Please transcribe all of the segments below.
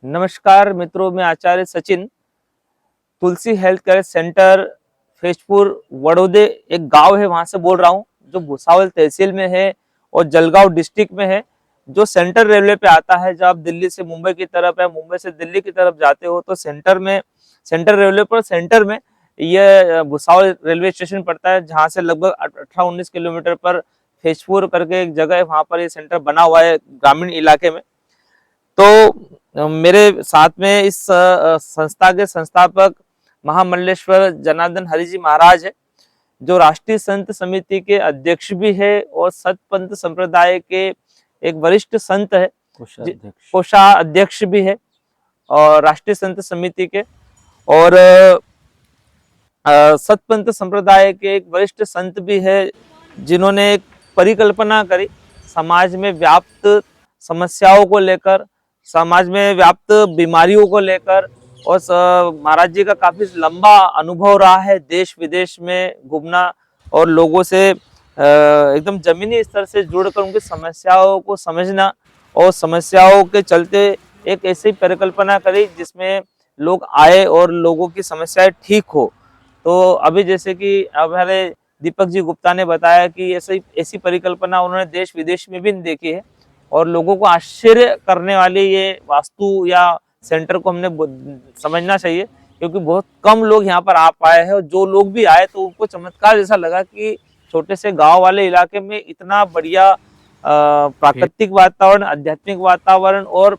नमस्कार मित्रों, मैं आचार्य सचिन तुलसी हेल्थ केयर सेंटर फेजपुर वडोदे एक गांव है, वहां से बोल रहा हूं जो भुसावल तहसील में है और जलगांव डिस्ट्रिक्ट में है। जो सेंट्रल रेलवे पे आता है, जब आप दिल्ली से मुंबई की तरफ या मुंबई से दिल्ली की तरफ जाते हो तो सेंट्रल रेलवे पर सेंटर में ये भुसावल रेलवे स्टेशन पड़ता है, जहां से लगभग 18-19 किलोमीटर पर फेजपुर करके एक जगह है, वहां पर ये सेंटर बना हुआ है ग्रामीण इलाके में। तो मेरे साथ में इस संस्था के संस्थापक महामल्लेश्वर जनार्दन हरि जी महाराज है, जो राष्ट्रीय संत समिति के अध्यक्ष भी है और सतपंथ संप्रदाय के एक वरिष्ठ संत है, कोषाध्यक्ष भी है और राष्ट्रीय संत समिति के, और सतपंथ संप्रदाय के एक वरिष्ठ संत भी है, जिन्होंने एक परिकल्पना करी समाज में व्याप्त समस्याओं को लेकर, समाज में व्याप्त बीमारियों को लेकर। और महाराज जी का काफी लंबा अनुभव रहा है देश विदेश में घूमना और लोगों से एकदम जमीनी स्तर से जुड़कर उनकी समस्याओं को समझना, और समस्याओं के चलते एक ऐसी परिकल्पना करी जिसमें लोग आए और लोगों की समस्याएं ठीक हो। तो अभी जैसे कि अब हमारे दीपक जी गुप्ता ने बताया कि ऐसी परिकल्पना उन्होंने देश विदेश में भी देखी है, और लोगों को आश्चर्य करने वाली ये वास्तु या सेंटर को हमने समझना चाहिए, क्योंकि बहुत कम लोग यहाँ पर आ पाए हैं, और जो लोग भी आए तो उनको चमत्कार जैसा लगा कि छोटे से गांव वाले इलाके में इतना बढ़िया प्राकृतिक वातावरण, आध्यात्मिक वातावरण और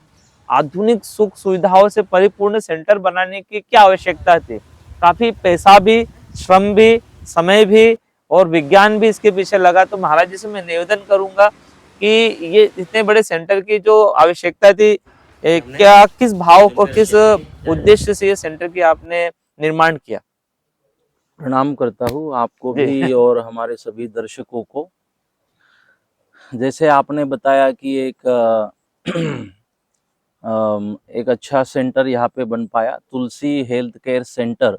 आधुनिक सुख सुविधाओं से परिपूर्ण सेंटर बनाने की क्या आवश्यकता थी। काफी पैसा भी, श्रम भी, समय भी और विज्ञान भी इसके पीछे लगा। तो महाराज जी से मैं निवेदन करूंगा कि ये इतने बड़े सेंटर की जो आवश्यकता थी, क्या किस भाव और किस उद्देश्य से ये सेंटर की आपने निर्माण किया। प्रणाम करता हूँ आपको भी और हमारे सभी दर्शकों को। जैसे आपने बताया कि एक अच्छा सेंटर यहाँ पे बन पाया, तुलसी हेल्थ केयर सेंटर।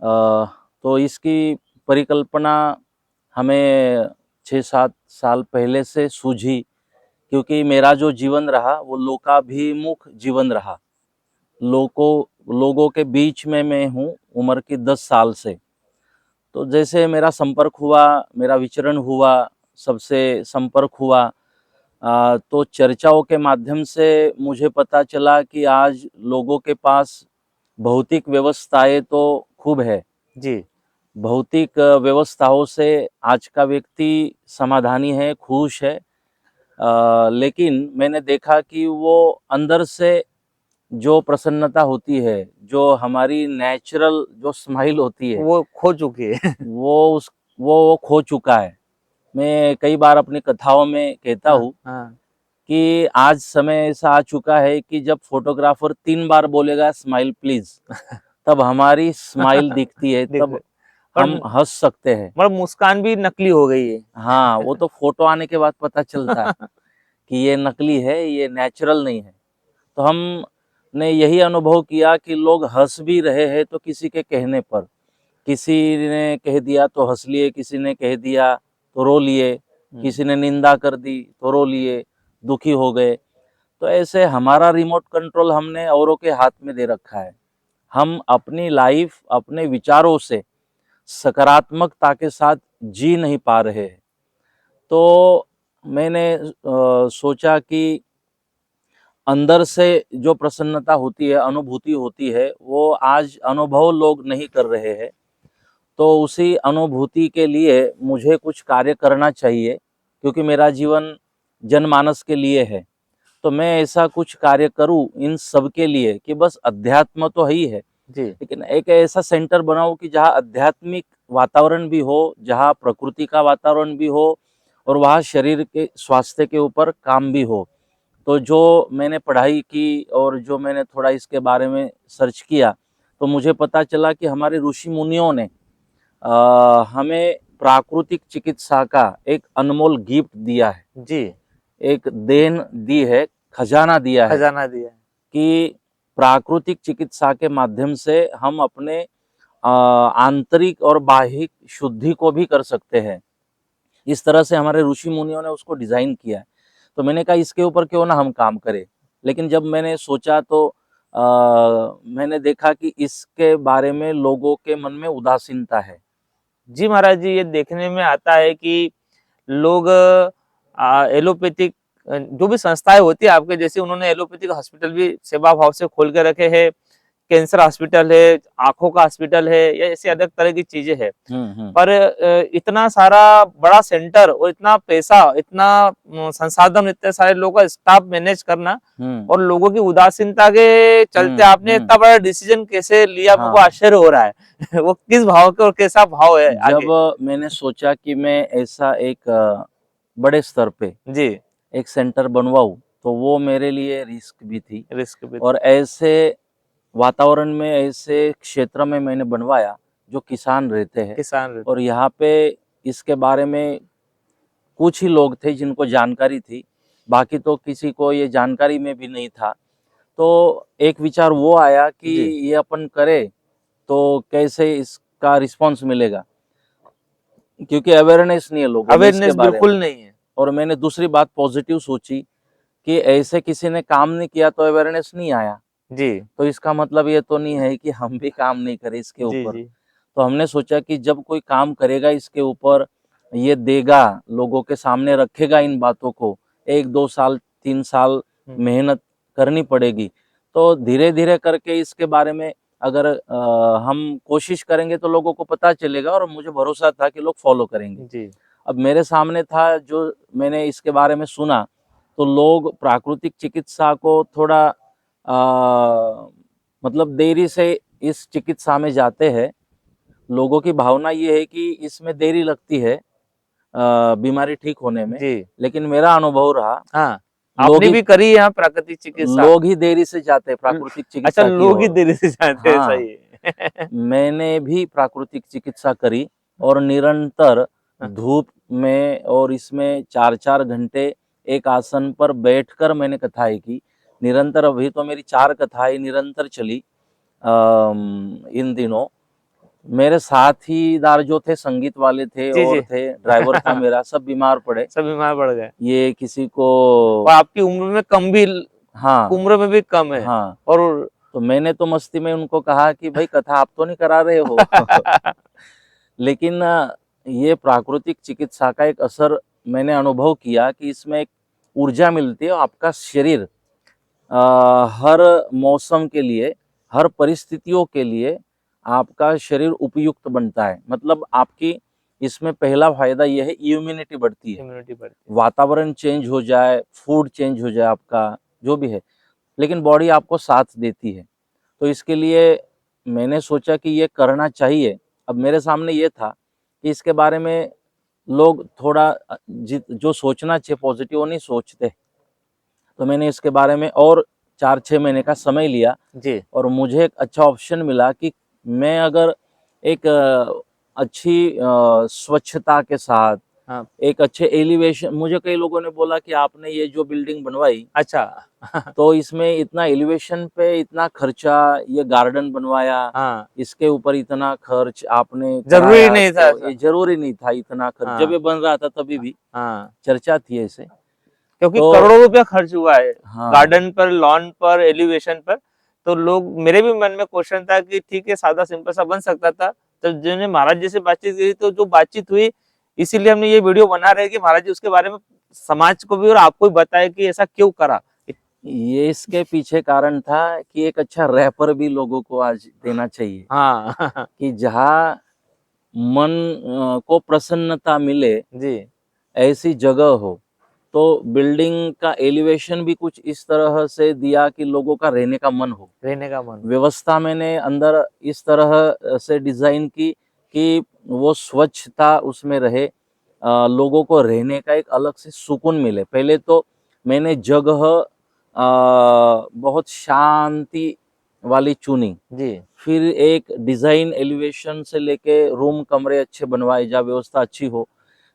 तो इसकी परिकल्पना हमें 6-7 साल पहले से सूझी, क्योंकि मेरा जो जीवन रहा वो लोकाभिमुख जीवन रहा। लोगों के बीच में मैं हूँ उम्र की 10 साल से। तो जैसे मेरा संपर्क हुआ, मेरा विचरण हुआ, सबसे संपर्क हुआ, तो चर्चाओं के माध्यम से मुझे पता चला कि आज लोगों के पास भौतिक व्यवस्थाएं तो खूब है जी। भौतिक व्यवस्थाओं से आज का व्यक्ति समाधानी है, खुश है, लेकिन मैंने देखा कि वो अंदर से जो प्रसन्नता होती है, जो हमारी नेचुरल जो स्माइल होती है, वो खो चुकी है। वो खो चुका है। मैं कई बार अपनी कथाओं में कहता हूँ कि आज समय ऐसा आ चुका है कि जब फोटोग्राफर 3 बार बोलेगा स्माइल प्लीज, तब हमारी स्माइल दिखती है, तब हम हंस सकते हैं। मतलब मुस्कान भी नकली हो गई है। हाँ, वो तो फोटो आने के बाद पता चलता है कि ये नकली है, ये नेचुरल नहीं है। तो हमने यही अनुभव किया कि लोग हंस भी रहे हैं तो किसी के कहने पर, किसी ने कह दिया तो हंस लिए, किसी ने कह दिया तो रो लिए, किसी ने निंदा कर दी तो रो लिए, दुखी हो गए। तो ऐसे हमारा रिमोट कंट्रोल हमने औरों के हाथ में दे रखा है। हम अपनी लाइफ अपने विचारों से सकारात्मकता के साथ जी नहीं पा रहे हैं। तो मैंने सोचा कि अंदर से जो प्रसन्नता होती है, अनुभूति होती है, वो आज अनुभव लोग नहीं कर रहे हैं। तो उसी अनुभूति के लिए मुझे कुछ कार्य करना चाहिए, क्योंकि मेरा जीवन जनमानस के लिए है। तो मैं ऐसा कुछ कार्य करूं इन सब के लिए कि बस अध्यात्म तो ही है जी, लेकिन एक ऐसा सेंटर बनाऊं कि जहां आध्यात्मिक वातावरण भी हो, जहां प्रकृति का वातावरण भी हो, और वहां शरीर के स्वास्थ्य के ऊपर काम भी हो। तो जो मैंने पढ़ाई की और जो मैंने थोड़ा इसके बारे में सर्च किया, तो मुझे पता चला कि हमारे ऋषि मुनियों ने हमें प्राकृतिक चिकित्सा का एक अनमोल गिफ्ट दिया है जी, एक देन दी है, खजाना दिया है खजाना दिया है कि प्राकृतिक चिकित्सा के माध्यम से हम अपने आंतरिक और बाह्यिक शुद्धि को भी कर सकते हैं। इस तरह से हमारे ऋषि मुनियों ने उसको डिजाइन किया है। तो मैंने कहा इसके ऊपर क्यों ना हम काम करें। लेकिन जब मैंने सोचा तो मैंने देखा कि इसके बारे में लोगों के मन में उदासीनता है। जी महाराज जी, ये देखने में आता है कि लोग एलोपैथिक जो भी संस्थाएं होती है आपके जैसे, उन्होंने एलोपैथिक हॉस्पिटल भी सेवा भाव से खोल के रखे हैं। कैंसर हॉस्पिटल है, आंखों का हॉस्पिटल है, या ऐसी अलग तरह की चीजें है। पर इतना सारा बड़ा सेंटर और इतना पैसा, इतना संसाधन, इतने सारे लोगों का स्टाफ मैनेज करना और लोगों की उदासीनता के चलते आपने इतना बड़ा डिसीजन कैसे लिया, मेरे को हाँ। आश्चर्य हो रहा है। वो किस भाव के और कैसा भाव है आगे? जब मैंने सोचा कि मैं ऐसा एक बड़े स्तर पे जी, एक सेंटर बनवाऊं, तो वो मेरे लिए रिस्क भी थी। रिस्क भी। और ऐसे वातावरण में, ऐसे क्षेत्र में मैंने बनवाया जो किसान रहते हैं, किसान और यहाँ पे इसके बारे में कुछ ही लोग थे जिनको जानकारी थी, बाकी तो किसी को ये जानकारी में भी नहीं था। तो एक विचार वो आया कि जी। ये अपन करें तो कैसे इसका रिस्पांस मिलेगा, क्योंकि अवेयरनेस नहीं है लोगों में इसके अवेयरनेस बारे बिल्कुल में। नहीं है। और मैंने दूसरी बात पॉजिटिव सोची कि ऐसे किसी ने काम नहीं किया तो अवेयरनेस नहीं आया, जी, तो इसका मतलब ये तो नहीं है कि हम भी काम नहीं करें इसके जी, ऊपर। जी, तो हमने सोचा कि जब कोई काम करेगा इसके ऊपर, ये देगा, लोगों के सामने रखेगा इन बातों को, 1-2 साल 3 साल मेहनत करनी पड़ेगी। तो धीरे धीरे करके इसके बारे में अगर हम कोशिश करेंगे तो लोगों को पता चलेगा, और मुझे भरोसा था कि लोग फॉलो करेंगे। जी, अब मेरे सामने था, जो मैंने इसके बारे में सुना, तो लोग प्राकृतिक चिकित्सा को थोड़ा मतलब देरी से इस चिकित्सा में जाते हैं। लोगों की भावना ये है कि इसमें देरी लगती है बीमारी ठीक होने में, जी। लेकिन मेरा अनुभव रहा, हाँ, लोग आपने ही भी करी है यहाँ प्राकृतिक चिकित्सा? लोग ही देरी से जाते हैं प्राकृतिक अच्छा, चिकित्सा की लोग ही ओर। देरी से जाते हैं, हाँ, सही है। मैंने भी प्राकृतिक चिकित्सा करी, और निरंतर धूप में और इसमें 4-4 घंटे एक आसन पर बैठकर मैंने कथाएं की। निरंतर, अभी तो मेरी 4 कथाएं निरंतर चली इन दिनों। मेरे साथीदार जो थे, संगीत वाले थे जी, जी। और थे, ड्राइवर था मेरा, सब बीमार पड़े। सब बीमार पड़ गए। ये किसी को, और आपकी उम्र में कम भी, हाँ, उम्र में भी कम है। हाँ, और तो मैंने तो मस्ती में उनको कहा कि भाई कथा आप तो नहीं करा रहे हो। लेकिन ये प्राकृतिक चिकित्सा का एक असर मैंने अनुभव किया कि इसमें एक ऊर्जा मिलती है, और आपका शरीर हर मौसम के लिए, हर परिस्थितियों के लिए आपका शरीर उपयुक्त बनता है। मतलब आपकी इसमें पहला फायदा यह है, इम्यूनिटी बढ़ती है। इम्यूनिटी बढ़ती है। वातावरण चेंज हो जाए, फूड चेंज हो जाए, आपका जो भी है, लेकिन बॉडी आपको साथ देती है। तो इसके लिए मैंने सोचा कि ये करना चाहिए। अब मेरे सामने ये था कि इसके बारे में लोग थोड़ा जो सोचना चाहिए पॉजिटिव, वो नहीं सोचते। तो मैंने इसके बारे में और 4-6 महीने का समय लिया, जी, और मुझे एक अच्छा ऑप्शन मिला कि मैं अगर एक अच्छी स्वच्छता के साथ, हाँ, एक अच्छे एलिवेशन, मुझे कई लोगों ने बोला कि आपने ये जो बिल्डिंग बनवाई, अच्छा। तो इसमें इतना एलिवेशन पे इतना खर्चा, ये गार्डन बनवाया, हाँ, इसके ऊपर इतना खर्च आपने जरूरी कराया, नहीं था तो ऐसा। ये जरूरी नहीं था इतना खर्च। जब हाँ, ये बन रहा था तभी भी हाँ, चर्चा थी ऐसे। क्योंकि तो करोड़ों रुपया खर्च हुआ है हाँ, गार्डन पर, लॉन पर, एलिवेशन पर। तो लोग, मेरे भी मन में क्वेश्चन था कि ठीक है, सादा सिंपल सा बन सकता था। तो जिन्होंने महाराज जी से बातचीत की, तो जो बातचीत हुई, इसीलिए हमने ये वीडियो बना रहे हैं कि महाराज जी उसके बारे में समाज को भी और आपको भी बताए कि ऐसा क्यों करा। ये इसके पीछे कारण था कि एक अच्छा रैपर भी लोगों को आज देना चाहिए, हाँ। कि जहाँ मन को प्रसन्नता मिले, जी, ऐसी जगह हो। तो बिल्डिंग का एलिवेशन भी कुछ इस तरह से दिया कि लोगों का रहने का मन हो। रहने का मन। व्यवस्था मैंने अंदर इस तरह से डिजाइन की कि वो स्वच्छता उसमें रहे, लोगों को रहने का एक अलग से सुकून मिले। पहले तो मैंने जगह बहुत शांति वाली चुनी, जी, फिर एक डिजाइन एलिवेशन से लेके रूम कमरे अच्छे बनवाए जहाँ व्यवस्था अच्छी हो,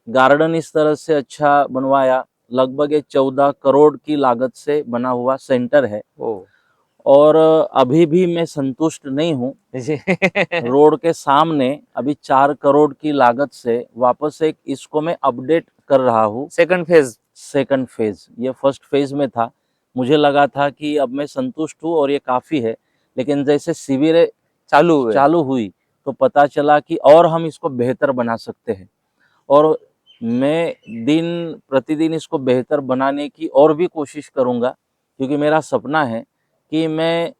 गार्डन इस तरह से अच्छा बनवाया। लगभग ये 14 करोड़ की लागत से बना हुआ सेंटर है, ओ, और अभी भी मैं संतुष्ट नहीं हूँ। जी। रोड के सामने अभी 4 करोड़ की लागत से वापस एक इसको मैं अपडेट कर रहा हूँ। Second phase. सेकंड फेज, ये फर्स्ट फेज में था, मुझे लगा था कि अब मैं संतुष्ट हूँ और ये काफी है, लेकिन जैसे शिविरें चालू हुई तो पता चला कि और हम इसको बेहतर बना सकते हैं। और मैं दिन प्रतिदिन इसको बेहतर बनाने की और भी कोशिश करूंगा, क्योंकि मेरा सपना है कि मैं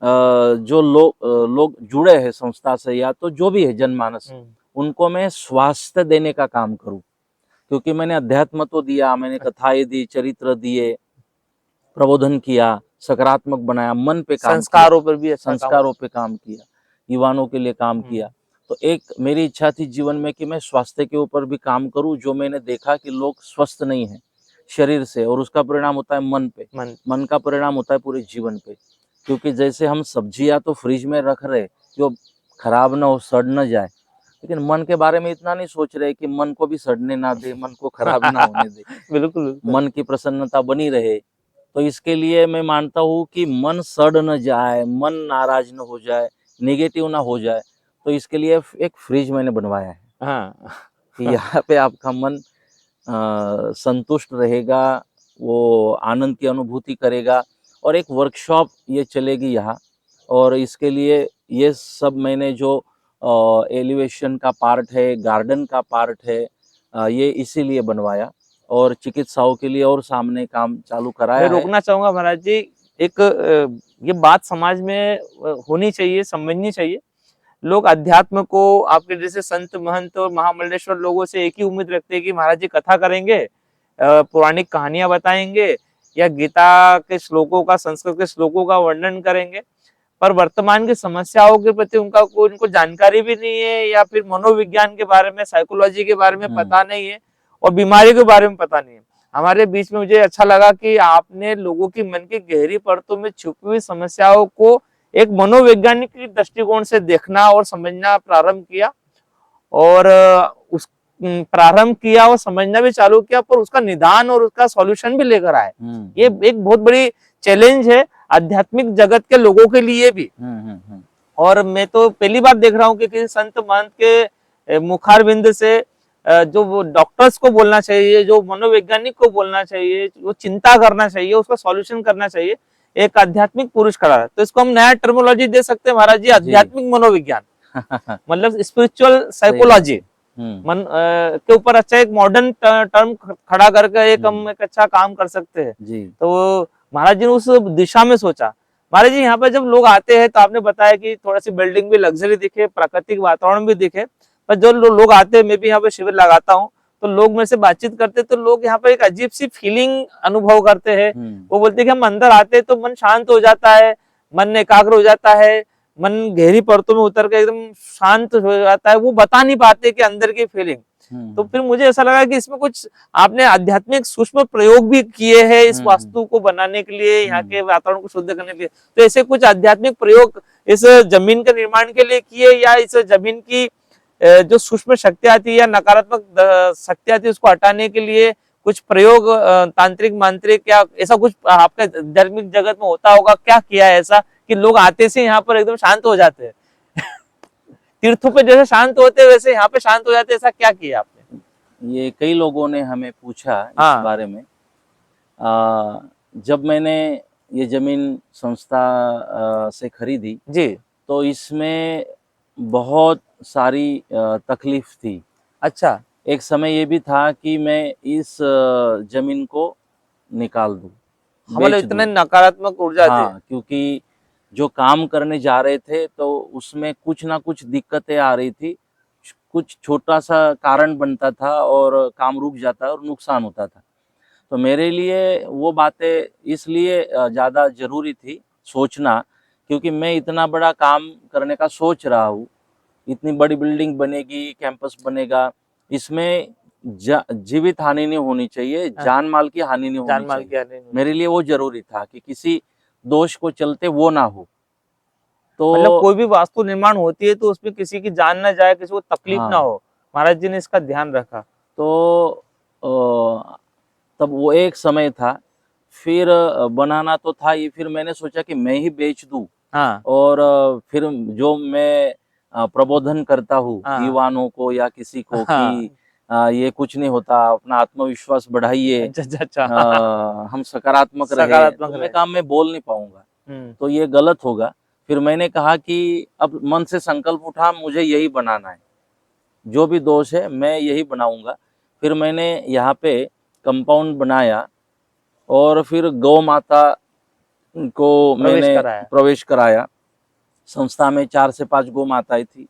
जो लोग जुड़े हैं संस्था से या तो जो भी है जनमानस, उनको मैं स्वास्थ्य देने का काम करूं। क्योंकि मैंने अध्यात्म तो दिया, मैंने कथाएं दी, चरित्र दिए, प्रबोधन किया, सकारात्मक बनाया, मन पे काम किया, संस्कारों पर भी अच्छा काम संस्कारों पे काम किया, युवाओं के लिए काम किया। तो एक मेरी इच्छा थी जीवन में कि मैं स्वास्थ्य के ऊपर भी काम करूं। जो मैंने देखा कि लोग स्वस्थ नहीं है शरीर से, और उसका परिणाम होता है मन पे, मन का परिणाम होता है पूरे जीवन पे। क्योंकि जैसे हम सब्जियां तो फ्रिज में रख रहे जो खराब ना हो, सड़ न जाए, लेकिन मन के बारे में इतना नहीं सोच रहे कि मन को भी सड़ने ना दे, मन को खराब ना होने दे, बिल्कुल मन की प्रसन्नता बनी रहे। तो इसके लिए मैं मानता हूँ कि मन सड़ न जाए, मन नाराज न हो जाए, नेगेटिव ना हो जाए, तो इसके लिए एक फ्रिज मैंने बनवाया है हाँ कि यहाँ पे आपका मन संतुष्ट रहेगा, वो आनंद की अनुभूति करेगा। और एक वर्कशॉप ये चलेगी यहाँ, और इसके लिए ये सब मैंने जो एलिवेशन का पार्ट है, गार्डन का पार्ट है, ये इसीलिए बनवाया, और चिकित्साओं के लिए और सामने काम चालू कराया मैं है। रोकना चाहूंगा महाराज जी, एक ये बात समाज में होनी चाहिए, समझनी चाहिए। लोग अध्यात्म को आपके जैसे संत महंत और महामंडलेश्वर लोगों से एक ही उम्मीद रखते हैं कि महाराज जी कथा करेंगे, पौराणिक कहानियां बताएंगे, या गीता के श्लोकों का, संस्कृत के श्लोकों का वर्णन करेंगे। पर वर्तमान की समस्याओं के प्रति उनको जानकारी भी नहीं है, या फिर मनोविज्ञान के बारे में, साइकोलॉजी के बारे में पता नहीं है, और बीमारी के बारे में पता नहीं है। हमारे बीच में मुझे अच्छा लगा कि आपने लोगों की मन की गहरी परतों में छुपी हुई समस्याओं को एक मनोवैज्ञानिक दृष्टिकोण से देखना और समझना प्रारंभ किया, और उस प्रारंभ किया और समझना भी चालू किया, पर उसका निदान और उसका सॉल्यूशन भी लेकर आए। ये एक बहुत बड़ी चैलेंज है आध्यात्मिक जगत के लोगों के लिए भी। और मैं तो पहली बार देख रहा हूँ कि किसी संत महंत के मुखारविंद से जो वो डॉक्टर्स को बोलना चाहिए, जो मनोवैज्ञानिक को बोलना चाहिए, वो चिंता करना चाहिए, उसका सॉल्यूशन करना चाहिए, एक आध्यात्मिक पुरुष खड़ा है। तो इसको हम नया टर्मोलॉजी दे सकते हैं महाराज जी, आध्यात्मिक मनोविज्ञान, मतलब स्पिरिचुअल साइकोलॉजी मन के ऊपर अच्छा एक मॉडर्न टर्म खड़ा करके एक हम एक अच्छा काम कर सकते हैं। तो महाराज जी ने उस दिशा में सोचा। महाराज जी यहाँ पे जब लोग आते हैं तो आपने बताया कि थोड़ा सी बिल्डिंग भी लग्जरी दिखे, प्राकृतिक वातावरण भी दिखे, पर जो लोग आते हैं, मैं भी यहाँ पे शिविर लगाता हूँ, तो लोग मेरे से बातचीत करते तो लोग यहाँ पर एक अजीब सी फीलिंग अनुभव करते हैं। वो बोलते हैं कि हम अंदर आते तो मन शांत हो जाता है, मन एकाग्र हो जाता है, मन गहरी परतों में उतर के एकदम शांत हो जाता है। वो बता नहीं पाते कि अंदर की फीलिंग। तो फिर मुझे ऐसा लगा कि इसमें कुछ आपने आध्यात्मिक सूक्ष्म प्रयोग भी किए हैं इस वास्तु को बनाने के लिए, यहाँ के वातावरण को शुद्ध करने के लिए। तो ऐसे कुछ आध्यात्मिक प्रयोग इस जमीन के निर्माण के लिए किए, या इस जमीन की जो सूक्ष्म शक्तियां आती है या नकारात्मक शक्तियां आती है उसको हटाने के लिए कुछ प्रयोग तांत्रिक मांत्रिक, या ऐसा कुछ आपके धार्मिक जगत में होता होगा? क्या किया है ऐसा कि लोग आते से यहाँ पर एकदम शांत हो जाते हैं? तीर्थों पे जैसे शांत होते हैं वैसे यहाँ पे शांत हो जाते हैं, ऐसा क्या किया आपने? ये कई लोगों ने हमें पूछा इस बारे में। जब मैंने ये जमीन संस्था से खरीदी जी, तो इसमें बहुत सारी तकलीफ थी। अच्छा, एक समय ये भी था कि मैं इस जमीन को निकाल दूं, हमारे बेच इतने दूं। नकारात्मक ऊर्जा थी। हाँ, क्योंकि जो काम करने जा रहे थे तो उसमें कुछ ना कुछ दिक्कतें आ रही थी, कुछ छोटा सा कारण बनता था और काम रुक जाता और नुकसान होता था। तो मेरे लिए वो बातें इसलिए ज़्यादा ज़रूरी थी सोचना, क्योंकि मैं इतना बड़ा काम करने का सोच रहा हूँ, इतनी बड़ी बिल्डिंग बनेगी, कैंपस बनेगा, इसमें जीवित हानि नहीं होनी चाहिए, जान माल की हानि नहीं होनी चाहिए। मेरे लिए वो जरूरी था कि किसी दोष को चलते वो ना हो। तो मतलब कोई भी वास्तु निर्माण होती है तो उसमें किसी की जान ना जाए, किसी को तकलीफ ना हो, महाराज जी ने इसका ध्यान रखा। तो तब वो एक समय था, फिर बनाना तो था ही, फिर मैंने सोचा कि मैं ही बेच दूं। और फिर जो मैं प्रबोधन करता हूँ युवाओं को या किसी को कि ये कुछ नहीं होता, अपना आत्मविश्वास बढ़ाइए, अच्छा अच्छा अच्छा। हम सकारात्मक रहे, सकारात्मक तो रहे। मैं कहा मैं बोल नहीं पाऊंगा, हम्म। तो ये गलत होगा। फिर मैंने कहा कि अब मन से संकल्प उठा, मुझे यही बनाना है, जो भी दोष है मैं यही बनाऊंगा। फिर मैंने यहाँ पे कंपाउंड बनाया और फिर गौ माता को प्रवेश मैंने कराया। प्रवेश कराया। संस्था में 4 से 5 गौ माताएं थी।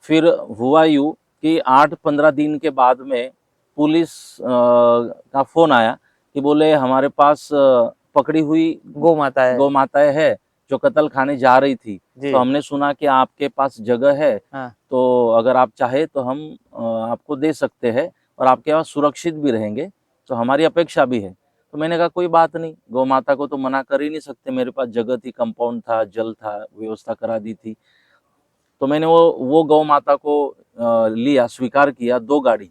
फिर हुआ यूं कि 8-15 दिन के बाद में पुलिस का फोन आया कि बोले हमारे पास पकड़ी हुई गौ माता है। गौ माताएं है जो कत्ल खाने जा रही थी। जी। तो हमने सुना कि आपके पास जगह है, हाँ। तो अगर आप चाहे तो हम आपको दे सकते हैं और आपके पास सुरक्षित भी रहेंगे, तो हमारी अपेक्षा भी है। तो मैंने कहा कोई बात नहीं, गौ माता को तो मना कर ही नहीं सकते, मेरे पास जगह थी, कंपाउंड था, जल था, व्यवस्था करा दी थी। तो मैंने वो गौ माता को लिया, स्वीकार किया 2 गाड़ी।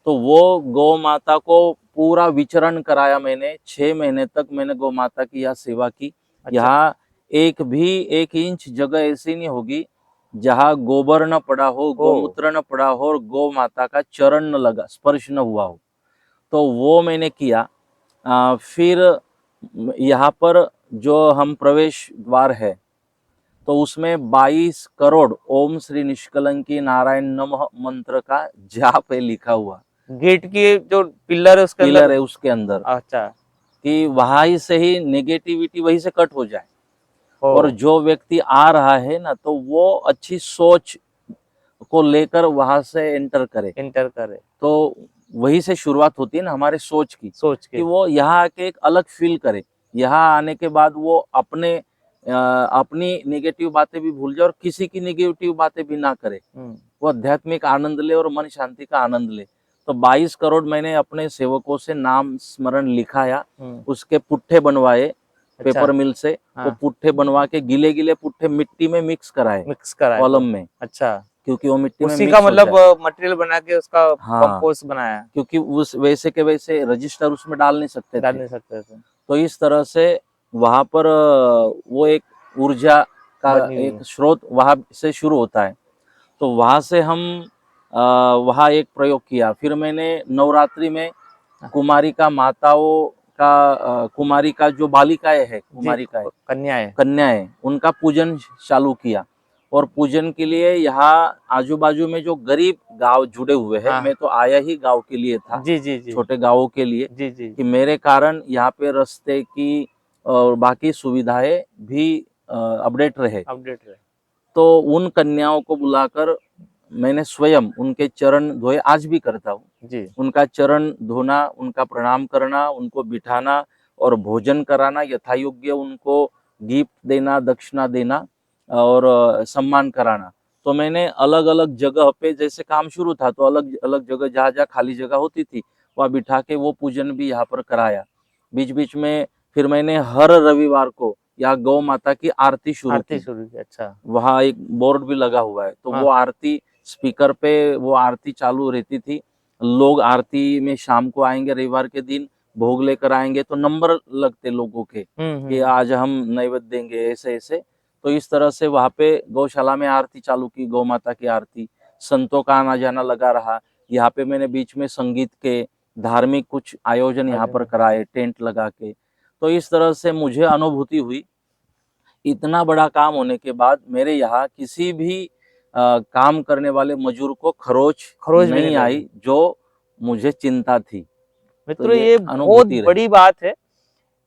तो वो गौ माता को पूरा विचरण कराया मैंने, 6 महीने तक मैंने गौ माता की यहाँ सेवा की। अच्छा। यहाँ एक भी 1 इंच जगह ऐसी नहीं होगी जहाँ गोबर न पड़ा हो, गोमूत्र न पड़ा हो और गौ माता का चरण न लगा, स्पर्श न हुआ हो। तो वो मैंने किया। फिर यहाँ पर जो हम प्रवेश द्वार है, तो उसमें 22 करोड़ ओम श्री निष्कलंकी नारायण नमः मंत्र का जाप है लिखा हुआ। गेट की जो पिलर है उसके अंदर। पिलर है उसके अंदर, अच्छा। कि वहां से ही नेगेटिविटी वहीं से कट हो जाए ओ। और जो व्यक्ति आ रहा है ना, तो वो अच्छी सोच को लेकर वहां से एंटर करे। इंटर करे। तो वहीं से शुरुआत होती है ना हमारे सोच की, सोच कि के। वो यहाँ आके एक अलग फील करे। यहाँ आने के बाद वो अपनी नेगेटिव बातें भी भूल जाए और किसी की नेगेटिव बातें भी ना करे, वो आध्यात्मिक आनंद ले और मन शांति का आनंद ले। तो 22 करोड़ मैंने अपने सेवकों से नाम स्मरण लिखाया, उसके पुट्ठे बनवाए अच्छा। पेपर मिल से। वो हाँ। पुट्ठे बनवा के गिले गिले पुट्ठे मिट्टी में मिक्स कराए, मिक्स कराया कॉलम पूरा। में, अच्छा। क्योंकि वो मिट्टी में उसी का मिक्स हो मतलब जाए। मटेरियल बना के उसका हाँ, कंपोस्ट बनाया। क्योंकि उस वैसे के वैसे रजिस्टर उसमें डाल नहीं सकते डाल थे। नहीं सकते थे। तो इस तरह से वहां पर वो एक ऊर्जा का बनी हुई एक है। स्रोत वहां से शुरू होता है। तो वहां से हम वहां एक प्रयोग किया। फिर मैंने नवरात्रि में कुमारी का माताओं का कुमारी का जो बालिकाएं है, जी। कुमारी का कन्याएं। कन्याएं, उनका पूजन चालू किया। और पूजन के लिए यहाँ आजू बाजू में जो गरीब गांव जुड़े हुए हैं, हाँ। मैं तो आया ही गांव के लिए था, जी जी जी। छोटे गांवों के लिए, जी जी। कि मेरे कारण यहाँ पे रास्ते की और बाकी सुविधाएं भी अपडेट रहे। अपडेट रहे। तो उन कन्याओं को बुलाकर मैंने स्वयं उनके चरण धोए, आज भी करता हूँ। जी। उनका चरण धोना, उनका प्रणाम करना, उनको बिठाना और भोजन कराना, यथा योग्य उनको गिफ्ट देना, दक्षिणा देना और सम्मान कराना। तो मैंने अलग अलग जगह पे, जैसे काम शुरू था तो अलग अलग जगह जहाँ जहाँ खाली जगह होती थी वहाँ बिठा के वो पूजन भी यहाँ पर कराया। बीच बीच में फिर मैंने हर रविवार को यहाँ गौ माता की आरती शुरू आरती की। शुरू की। अच्छा। वहाँ एक बोर्ड भी लगा हुआ है, तो हाँ। वो आरती स्पीकर पे वो आरती चालू रहती थी। लोग आरती में शाम को आएंगे, रविवार के दिन भोग लेकर आएंगे, तो नंबर लगते लोगों के कि आज हम नैवेद्य देंगे, ऐसे ऐसे। तो इस तरह से वहाँ पे गौशाला में आरती चालू की, गौ माता की आरती। संतों का आना जाना लगा रहा। यहाँ पे मैंने बीच में संगीत के धार्मिक कुछ आयोजन यहाँ पर कराए, टेंट लगा के। तो इस तरह से मुझे अनुभूति हुई। इतना बड़ा काम होने के बाद मेरे यहाँ किसी भी काम करने वाले मजदूर को खरोच खरोच भी नहीं नहीं लगी। आई, जो मुझे चिंता थी। तो मित्रों, ये ये बहुत अनुभूति रही। बड़ी बात है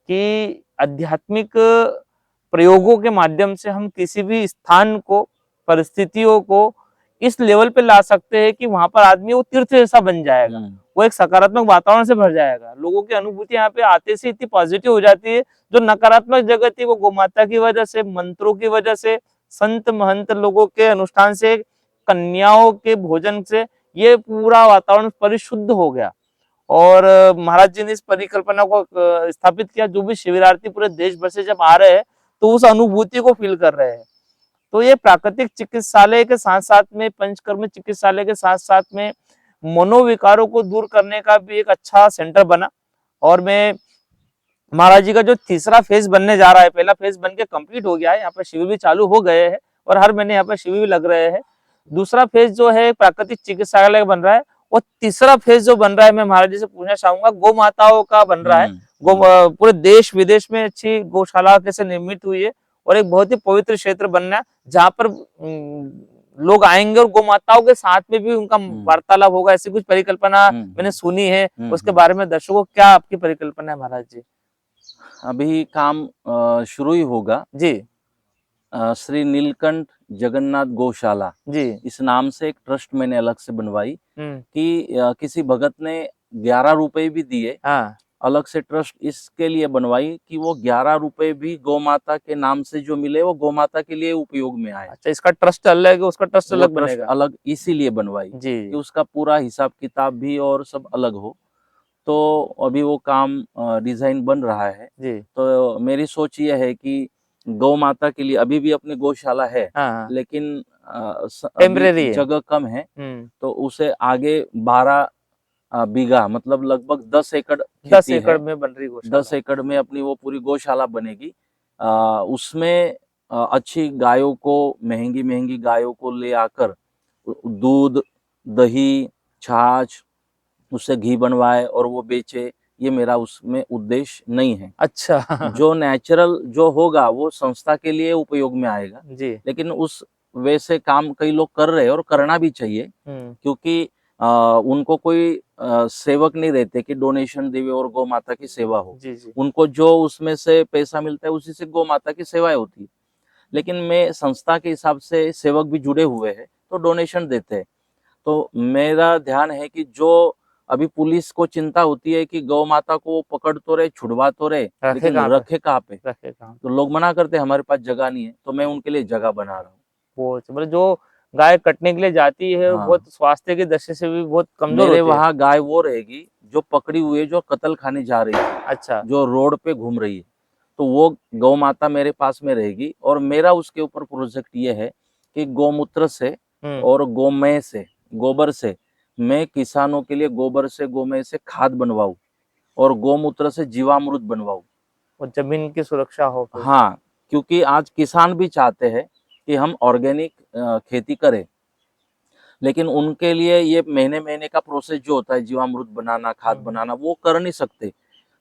कि आध्यात्मिक प्रयोगों के माध्यम से हम किसी भी स्थान को, परिस्थितियों को इस लेवल पे ला सकते हैं कि वहां पर आदमी वो तीर्थ जैसा बन जाएगा। वो एक सकारात्मक वातावरण से भर जाएगा। लोगों की अनुभूति यहाँ पे आते से इतनी पॉजिटिव हो जाती है। जो नकारात्मक जगह थी वो गोमाता की वजह से, मंत्रों की वजह से, संत महंत लोगों के अनुष्ठान से, कन्याओं के भोजन से ये पूरा वातावरण परिशुद्ध हो गया। और महाराज जी ने इस परिकल्पना को स्थापित किया। जो भी शिविरार्थी पूरे देश भर से जब आ रहे हैं तो उस अनुभूति को फील कर रहे हैं। तो ये प्राकृतिक चिकित्सालय के साथ साथ में, पंचकर्म चिकित्सालय के साथ साथ में मनोविकारों को दूर करने का भी एक अच्छा सेंटर बना। और मैं महाराज जी का जो तीसरा फेज बनने जा रहा है, पहला फेज बन के कंप्लीट हो गया है, यहाँ पर शिविर भी चालू हो गए हैं और हर महीने यहाँ पर शिविर भी लग रहे हैं। दूसरा फेज जो है प्राकृतिक चिकित्सालय बन रहा है और तीसरा फेज जो बन रहा है, मैं महाराज जी से पूछना चाहूंगा, गौ माताओं का बन रहा है। पूरे देश विदेश में अच्छी गौशाला कैसे निर्मित हुई है, और एक बहुत ही पवित्र क्षेत्र बनना है जहाँ पर लोग आएंगे और गौ माताओं के साथ में भी उनका वार्तालाप होगा, ऐसी कुछ परिकल्पना मैंने सुनी है। उसके बारे में दर्शकों को क्या आपकी परिकल्पना है महाराज जी? अभी काम शुरू ही होगा जी श्री नीलकंठ जगन्नाथ गौशाला, जी। इस नाम से एक ट्रस्ट मैंने अलग से बनवाई कि किसी भगत ने 11 रुपए भी दिए, हाँ अलग से ट्रस्ट इसके लिए बनवाई कि वो 11 रुपए भी गौ माता के नाम से जो मिले वो गौ माता के लिए उपयोग में आए। अच्छा, इसका ट्रस्ट अलग है, उसका ट्रस्ट अलग बनेगा? अलग इसीलिए बनवाई जी कि उसका पूरा हिसाब किताब भी और सब अलग हो। तो अभी वो काम डिजाइन बन रहा है। जी। तो मेरी सोच ये है कि गौ माता के लिए अभी भी अपनी गौशाला है, हाँ लेकिन टेम्परेरी अभी है। जगह कम है, तो उसे आगे 12 बीघा मतलब लगभग 10 एकड़ 10 खेती एकड़ है। में बन रही गौशाला। 10 एकड़ में अपनी वो पूरी गौशाला बनेगी। उसमें अच्छी गायों को, महंगी महंगी गायों को ले आकर दूध, दही, छाछ, उससे घी बनवाए और वो बेचे, ये मेरा उसमें उद्देश्य नहीं है। अच्छा जो नेचुरल जो होगा वो संस्था के लिए उपयोग में आएगा, जी। लेकिन उस वैसे काम कई लोग कर रहे हैं और करना भी चाहिए, क्योंकि उनको कोई सेवक नहीं रहते कि डोनेशन देवे और गौ माता की सेवा हो। जी जी। उनको जो उसमें से पैसा मिलता है उसी से गौ माता की सेवाएं होती है। लेकिन मैं संस्था के हिसाब से, सेवक भी जुड़े हुए हैं तो डोनेशन देते हैं। तो मेरा ध्यान है कि जो अभी पुलिस को चिंता होती है कि गौ माता को पकड़ तो रहे, छुड़वा तो रहे, लेकिन रखे कहाँ पे? रखे कहाँ? तो लोग मना करते हैं हमारे पास जगह नहीं है, तो मैं उनके लिए जगह बना रहा हूँ। वो मतलब जो गाय कटने के लिए जाती है, हाँ। बहुत स्वास्थ्य की दृष्टि से भी बहुत कमजोर मेरे होती है। वहाँ गाय वो रहेगी जो पकड़ी हुई है, जो कत्ल खाने जा रही है, अच्छा। जो रोड पे घूम रही है, तो वो गौ माता मेरे पास में रहेगी। और मेरा उसके ऊपर प्रोजेक्ट ये है कि गौमूत्र से और गोमय से, गोबर से, मैं किसानों के लिए गोबर से, गोमय से खाद बनवाऊं और गौमूत्र से जीवामृत बनवाऊं। और जमीन की सुरक्षा हो फिर। हाँ, क्योंकि आज किसान भी चाहते हैं कि हम ऑर्गेनिक खेती करें, लेकिन उनके लिए ये महीने महीने का प्रोसेस जो होता है, जीवामृत बनाना, खाद बनाना, वो कर नहीं सकते।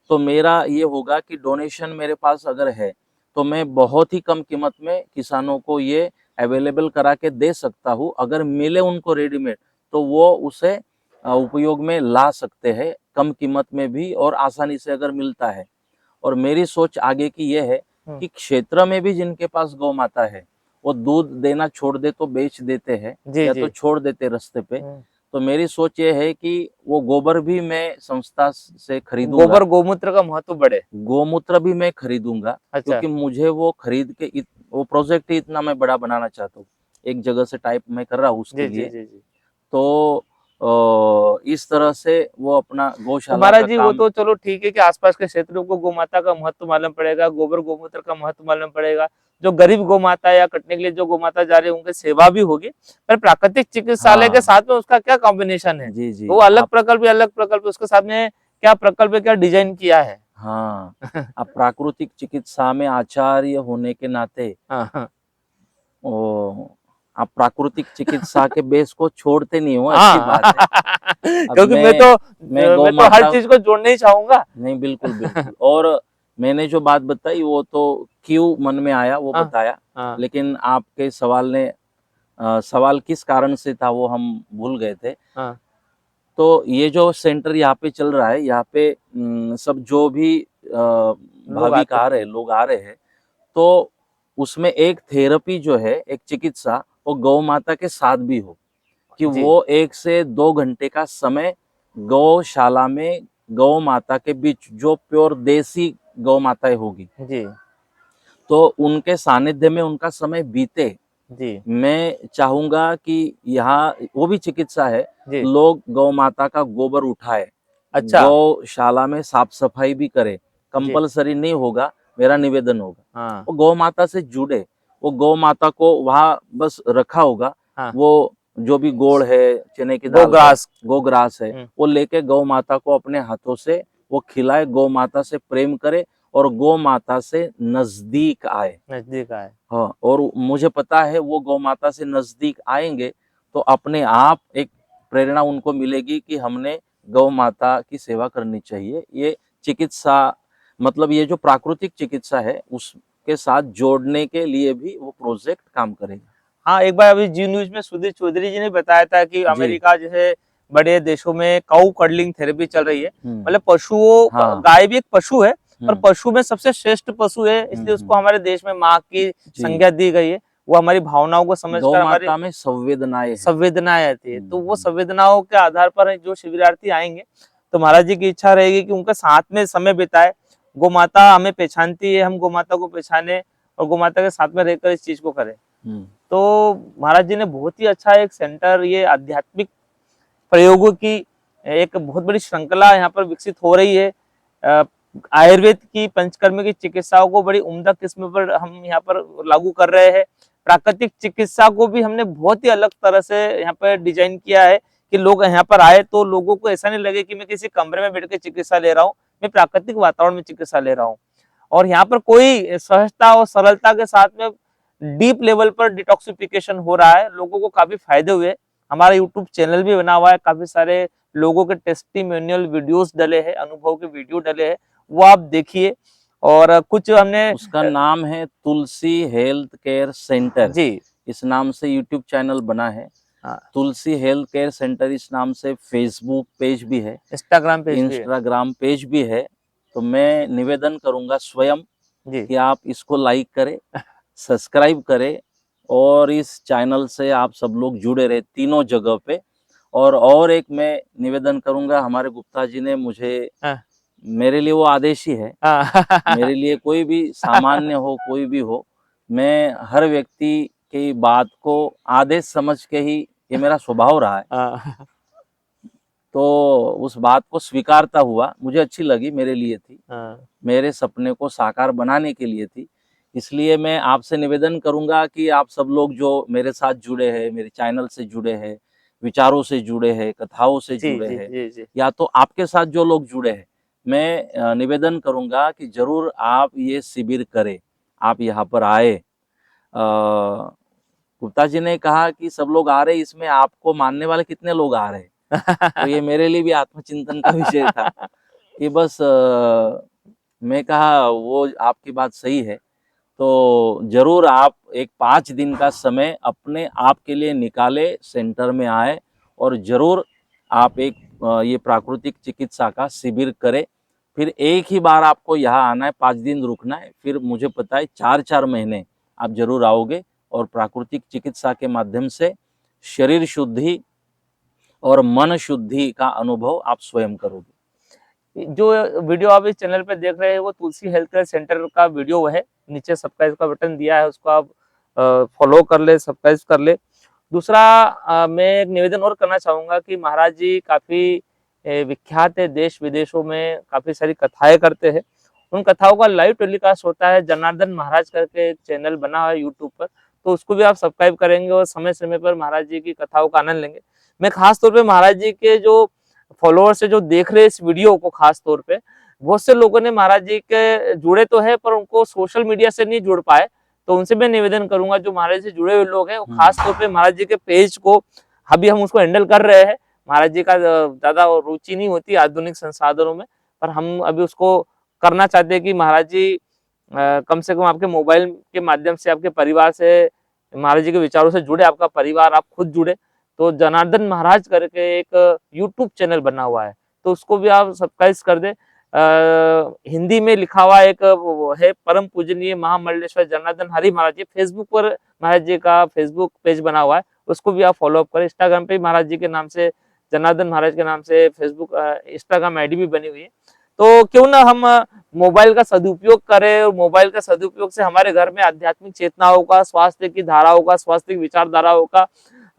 तो मेरा ये होगा कि डोनेशन मेरे पास अगर है तो मैं बहुत ही कम कीमत में किसानों को ये अवेलेबल करा के दे सकता हूँ। अगर मिले उनको रेडीमेड तो वो उसे उपयोग में ला सकते हैं, कम कीमत में भी और आसानी से अगर मिलता है। और मेरी सोच आगे की ये है कि क्षेत्र में भी जिनके पास गौ माता है वो दूध देना छोड़ दे तो बेच देते हैं या तो छोड़ देते रास्ते पे। तो मेरी सोच ये है कि वो गोबर भी मैं संस्था से खरीदूंगा। गोबर गौमूत्र का महत्व बढ़े। गोमूत्र भी मैं खरीदूंगा। अच्छा। क्योंकि मुझे वो खरीद के वो प्रोजेक्ट ही इतना मैं बड़ा बनाना चाहता हूँ। एक जगह से टाइप मैं कर रहा हूँ उसके लिए। तो इस तरह से वो अपना गौशाला का महाराज जी काम। वो तो चलो ठीक है कि आसपास के क्षेत्रों को गौ माता का महत्व मालूम पड़ेगा, गोबर गौमूत्र का महत्व मालूम पड़ेगा, जो गरीब गौ माता या कटने के लिए जो गौ माता जा रही है उनकी सेवा भी होगी, पर प्राकृतिक चिकित्सालय के साथ में उसका क्या कॉम्बिनेशन है? जी जी, वो अलग प्रकल्प उसके साथ में क्या प्रकल्प, क्या डिजाइन किया है? हाँ अब प्राकृतिक चिकित्सा में आचार्य होने के नाते आप प्राकृतिक चिकित्सा के बेस को छोड़ते नहीं हो, अच्छी बात है। क्योंकि मैं तो हर चीज को जोड़ना ही चाहूंगा। नहीं, बिल्कुल बिल्कुल। और मैंने जो बात बताई वो तो क्यों मन में आया वो बताया, लेकिन आपके सवाल ने सवाल किस कारण से था वो हम भूल गए थे। तो ये जो सेंटर यहाँ पे चल रहा है, यहाँ पे सब जो भी भाविक आ रहे हैं, लोग आ रहे हैं, तो उसमें एक थेरेपी जो है, एक चिकित्सा, वो गौ माता के साथ भी हो, कि वो 1 से 2 घंटे का समय गौशाला में गौ माता के बीच, जो प्योर देसी गौ माताएं होगी जी, तो उनके सानिध्य में उनका समय बीते जी। मैं चाहूंगा कि यहाँ वो भी चिकित्सा है, लोग गौ माता का गोबर उठाए, अच्छा, गौशाला में साफ सफाई भी करे, कंपलसरी नहीं होगा, मेरा निवेदन होगा। हाँ। वो गौ माता से जुड़े, वो गौ माता को वहां बस रखा होगा। हाँ। वो जो भी गोड़ है, चने की दाल, गोग्रास है, वो लेके गौ माता को अपने हाथों से वो खिलाए, गौ माता से प्रेम करे और गौ माता से नजदीक आए। हाँ, और मुझे पता है वो गौ माता से नजदीक आएंगे तो अपने आप एक प्रेरणा उनको मिलेगी कि हमने गौ माता की सेवा करनी चाहिए। ये चिकित्सा मतलब ये जो प्राकृतिक चिकित्सा है उसके साथ जोड़ने के लिए भी वो प्रोजेक्ट काम करेगा। हाँ, एक बार अभी जी न्यूज में सुधीर चौधरी जी ने बताया था कि जी। अमेरिका जैसे बड़े देशों में काऊ कडलिंग थेरेपी चल रही है। मतलब हाँ। गाय भी एक पशु है, पर पशु में सबसे श्रेष्ठ पशु है, इसलिए उसको हम्म। हमारे देश में माँ की जी। संज्ञा दी गई है। वो हमारी भावनाओं को गौ समझकर हमारी माता में संवेदनाएं है। संवेदनाएं आती है, तो वो संवेदनाओं के आधार पर जो शिविरार्थी आएंगे, तो महाराज जी की इच्छा रहेगी कि उनका साथ में समय बिताए। गौ माता हमें पहचानती है, हम गौ माता को पहचाने और गौ माता के साथ में रहकर इस चीज को करें। तो महाराज जी ने बहुत ही अच्छा एक सेंटर, ये आध्यात्मिक प्रयोगों की एक बहुत बड़ी श्रृंखला यहाँ पर विकसित हो रही है। आयुर्वेद की पंचकर्म की चिकित्साओं को बड़ी उम्दा किस्म पर हम यहाँ पर लागू कर रहे हैं। प्राकृतिक चिकित्सा को भी हमने बहुत ही अलग तरह से यहाँ पर डिजाइन किया है कि लोग यहाँ पर आए तो लोगों को ऐसा नहीं लगे कि मैं किसी कमरे में बैठ के चिकित्सा ले रहा हूँ, मैं प्राकृतिक वातावरण में चिकित्सा ले रहा हूँ। और यहाँ पर कोई सहजता और सरलता के साथ में डीप लेवल पर डिटॉक्सिफिकेशन हो रहा है, लोगों को काफी फायदे हुए। हमारा यूट्यूब चैनल भी बना हुआ है, काफी सारे लोगों के टेस्टिमोनियल वीडियोस डले हैं, अनुभव के वीडियो डले हैं, वो आप देखिए। और कुछ हमने उसका नाम है तुलसी हेल्थ केयर सेंटर जी, इस नाम से यूट्यूब चैनल बना है। तुलसी हेल्थ केयर सेंटर इस नाम से फेसबुक पेज भी है, इंस्टाग्राम पेज भी है। तो मैं निवेदन करूंगा स्वयं कि आप इसको लाइक करें, सब्सक्राइब करें और इस चैनल से आप सब लोग जुड़े रहे तीनों जगह पे। और एक मैं निवेदन करूंगा, हमारे गुप्ता जी ने मुझे मेरे लिए वो आदेश ही है। मेरे लिए कोई भी सामान्य हो कोई भी हो, मैं हर व्यक्ति की बात को आदेश समझ के ही, ये मेरा स्वभाव रहा है। तो उस बात को स्वीकारता हुआ, मुझे अच्छी लगी, मेरे लिए थी, मेरे सपने को साकार बनाने के लिए थी। इसलिए मैं आपसे निवेदन करूंगा कि आप सब लोग जो मेरे साथ जुड़े हैं, मेरे चैनल से जुड़े हैं, विचारों से जुड़े हैं, कथाओं से जुड़े हैं, या तो आपके साथ जो लोग जुड़े हैं, मैं निवेदन करूंगा कि जरूर आप ये शिविर करें, आप यहाँ पर आए। गुप्ता जी ने कहा कि सब लोग आ रहे, इसमें आपको मानने वाले कितने लोग आ रहे हैं? तो ये मेरे लिए भी आत्मचिंतन का विषय था कि बस मैं कहा वो आपकी बात सही है, तो जरूर आप एक 5 दिन का समय अपने आप के लिए निकाले, सेंटर में आए और जरूर आप एक ये प्राकृतिक चिकित्सा का शिविर करें। फिर एक ही बार आपको यहाँ आना है, 5 दिन रुकना है, फिर मुझे पता है 4-4 महीने आप जरूर आओगे और प्राकृतिक चिकित्सा के माध्यम से शरीर शुद्धि और मन शुद्धि का अनुभव आप स्वयं करोगे। जो वीडियो आप इस चैनल पे देख रहे हैं वो तुलसी हेल्थ केयर सेंटर का वीडियो है, नीचे सब्सक्राइब का बटन दिया है, उसको आप फॉलो कर ले, सब्सक्राइब कर ले। दूसरा मैं एक निवेदन और करना चाहूंगा कि महाराज जी काफी विख्यात है, देश विदेशों में काफी सारी कथाएं करते हैं। उन कथाओं का लाइव टेलीकास्ट होता है, जनार्दन महाराज करके एक चैनल बना हुआ है यूट्यूब पर, तो उसको भी आप सब्सक्राइब करेंगे और समय समय पर महाराज जी की कथाओं का आनंद लेंगे। मैं खास तौर पे महाराज जी के जो फॉलोअर्स है, जो देख रहे हैं इस वीडियो को, खास तौर पे बहुत से लोगों ने महाराज जी के जुड़े तो है पर उनको सोशल मीडिया से नहीं जुड़ पाए, तो उनसे मैं निवेदन करूंगा जो महाराज जी से जुड़े हुए लोग हैं, खास तौर पे महाराज जी के पेज को अभी हम उसको हैंडल कर रहे हैं। महाराज जी का ज्यादा रुचि नहीं होती आधुनिक संसाधनों में, पर हम अभी उसको करना चाहते हैं कि महाराज जी कम से कम आपके मोबाइल के माध्यम से, आपके परिवार से महाराज जी के विचारों से जुड़े, आपका परिवार, आप खुद जुड़े। तो जनार्दन महाराज करके एक यूट्यूब चैनल बना हुआ है, तो उसको भी आप सब्सक्राइब कर दे। हिंदी में लिखा हुआ एक वो है, परम पूजनीय महामंडलेश्वर जनार्दन हरि महाराज जी, फेसबुक पर महाराज जी का फेसबुक पेज बना हुआ है, उसको भी आप फॉलो अप करें। इंस्टाग्राम पे महाराज जी के नाम से, जनार्दन महाराज के नाम से फेसबुक इंस्टाग्राम आईडी भी बनी हुई है। तो क्यों ना हम मोबाइल का सदुपयोग करें और मोबाइल का सदुपयोग से हमारे घर में आध्यात्मिक चेतनाओं का, स्वास्थ्य की धाराओं का, स्वास्थ्य विचारधाराओं का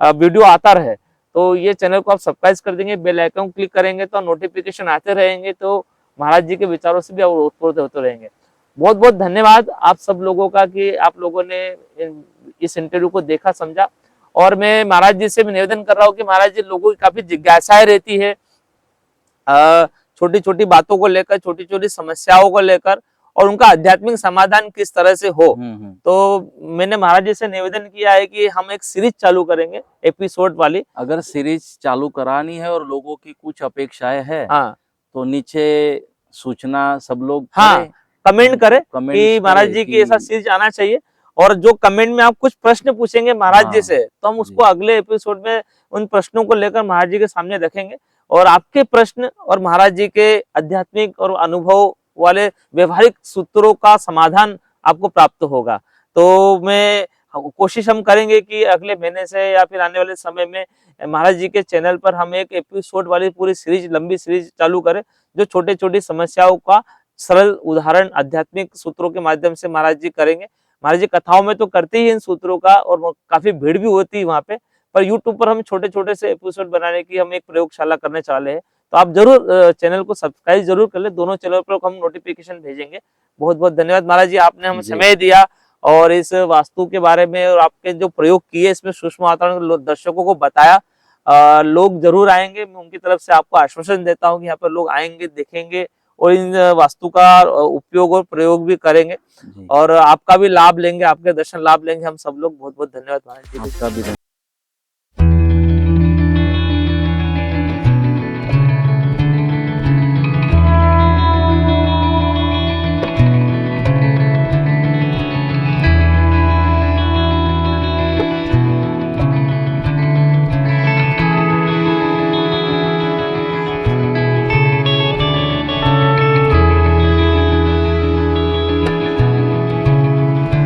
वीडियो आता रहे। तो ये चैनल को आप सब्सक्राइब कर देंगे, बेल आइकन क्लिक करेंगे तो नोटिफिकेशन आते रहेंगे, तो महाराज जी के विचारों से भी आप ओतप्रोत होते रहेंगे। बहुत बहुत धन्यवाद आप सब लोगों का कि आप लोगों ने इस इंटरव्यू को देखा, समझा। और मैं महाराज जी से निवेदन कर रहा हूँ कि महाराज जी, लोगों की काफी जिज्ञासाएं रहती है छोटी छोटी बातों को लेकर, छोटी छोटी समस्याओं को लेकर, और उनका आध्यात्मिक समाधान किस तरह से हो। हम्म। तो मैंने महाराज जी से निवेदन किया है कि हम एक सीरीज चालू करेंगे एपिसोड वाली। अगर सीरीज चालू करानी है और लोगों की कुछ अपेक्षाएं है हाँ तो नीचे सूचना सब लोग हाँ, करें, कमेंट करें कि कमेंट्स महाराज करें जी की ऐसा कि सीरीज आना चाहिए। और जो कमेंट में आप कुछ प्रश्न पूछेंगे महाराज जी हाँ से, तो हम उसको जी अगले एपिसोड में उन प्रश्नों को लेकर महाराज जी के सामने रखेंगे। और आपके प्रश्न और महाराज जी के आध्यात्मिक और अनुभव वाले व्यवहारिक सूत्रों का समाधान आपको प्राप्त होगा। तो मैं कोशिश हम करेंगे कि अगले महीने से या फिर आने वाले समय में महाराज जी के चैनल पर हम एक एपिसोड वाली पूरी सीरीज, लंबी सीरीज चालू करें, जो छोटी छोटी समस्याओं का सरल उदाहरण आध्यात्मिक सूत्रों के माध्यम से महाराज जी करेंगे। महाराज जी कथाओं में तो करते ही इन सूत्रों का, और वो काफी भीड़ भी होती है वहां पे, पर यूट्यूब पर हम छोटे छोटे से एपिसोड बनाने की हम एक प्रयोगशाला करने चाले हैं। तो आप जरूर चैनल को सब्सक्राइब जरूर कर ले, दोनों चैनल पर हम नोटिफिकेशन भेजेंगे। बहुत बहुत धन्यवाद महाराज जी, आपने हमें जी समय दिया और इस वास्तु के बारे में और आपके जो प्रयोग किए इसमें सूक्ष्म वातावरण दर्शकों को बताया। लोग जरूर आएंगे, मैं उनकी तरफ से आपको आश्वासन देता हूँ कि यहाँ पर लोग आएंगे, देखेंगे और इन वास्तु का उपयोग और प्रयोग भी करेंगे जी और आपका भी लाभ लेंगे, आपके दर्शन लाभ लेंगे हम सब लोग। बहुत बहुत धन्यवाद महाराज जी। आपका भी